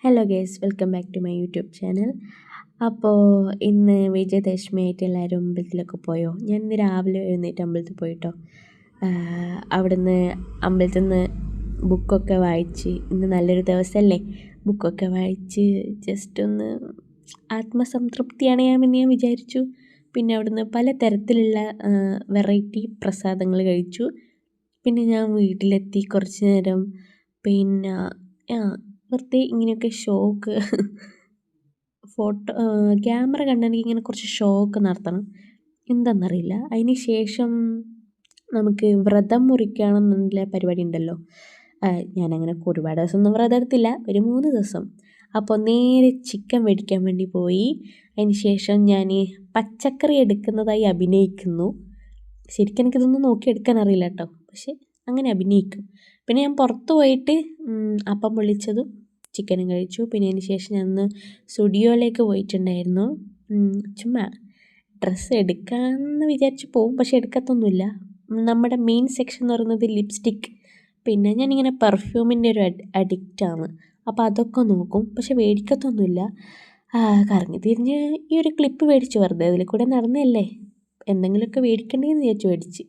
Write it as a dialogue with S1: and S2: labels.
S1: Hello guys, welcome back to my YouTube channel. അപ്പോൾ ഇന്ന് വിജയദശമിയായിട്ട് എല്ലാവരും അമ്പലത്തിലൊക്കെ പോയോ? ഞാൻ ഇന്ന് രാവിലെ എഴുന്നേറ്റ് അമ്പലത്തിൽ പോയിട്ടോ. അവിടുന്ന് അമ്പലത്തിൽ നിന്ന് ബുക്കൊക്കെ വായിച്ച്, ഇന്ന് നല്ലൊരു ദിവസമല്ലേ, ബുക്കൊക്കെ വായിച്ച് ജസ്റ്റ് ഒന്ന് ആത്മസംതൃപ്തി അണയാമെന്ന് ഞാൻ വിചാരിച്ചു. പിന്നെ അവിടുന്ന് പല തരത്തിലുള്ള വെറൈറ്റി പ്രസാദങ്ങൾ കഴിച്ചു. പിന്നെ ഞാൻ വീട്ടിലെത്തി കുറച്ച് നേരം പിന്നെ വെറുതെ ഇങ്ങനെയൊക്കെ ഷോക്ക് ക്യാമറ കണ്ടെങ്കിൽ ഇങ്ങനെ കുറച്ച് ഷോക്ക് നടത്തണം, എന്താണെന്നറിയില്ല. അതിന് ശേഷം നമുക്ക് വ്രതം മുറിക്കണമെന്നുള്ള പരിപാടി ഉണ്ടല്ലോ. ഞാനങ്ങനെ ഒരുപാട് ദിവസമൊന്നും വ്രതം എടുത്തില്ല, ഒരു 3 ദിവസം. അപ്പോൾ നേരെ ചിക്കൻ മേടിക്കാൻ വേണ്ടി പോയി. അതിന് ശേഷം ഞാൻ പച്ചക്കറി എടുക്കുന്നതായി അഭിനയിക്കുന്നു. ശരിക്കും എനിക്കിതൊന്നും നോക്കിയെടുക്കാൻ അറിയില്ല കേട്ടോ, പക്ഷെ അങ്ങനെ അഭിനയിക്കും. പിന്നെ ഞാൻ പുറത്ത് പോയിട്ട് അപ്പം പൊള്ളിച്ചതും ചിക്കനും കഴിച്ചു. പിന്നെ അതിന് ശേഷം ഞാൻ ഒന്ന് സ്റ്റുഡിയോയിലേക്ക് പോയിട്ടുണ്ടായിരുന്നു. ചുമ്മാ ഡ്രസ്സ് എടുക്കാമെന്ന് വിചാരിച്ച് പോവും, പക്ഷെ എടുക്കത്തൊന്നുമില്ല. നമ്മുടെ മെയിൻ സെക്ഷൻ എന്ന് പറയുന്നത് ലിപ്സ്റ്റിക്ക്. പിന്നെ ഞാനിങ്ങനെ പെർഫ്യൂമിൻ്റെ ഒരു അഡിക്റ്റാണ്, അപ്പോൾ അതൊക്കെ നോക്കും, പക്ഷെ മേടിക്കത്തൊന്നുമില്ല. കറങ്ങി തിരിഞ്ഞ് ഈ ഒരു ക്ലിപ്പ് മേടിച്ച്, വെറുതെ അതിൽ കൂടെ നടന്നതല്ലേ, എന്തെങ്കിലുമൊക്കെ മേടിക്കണ്ടേന്ന് വിചാരിച്ച് മേടിച്ച്.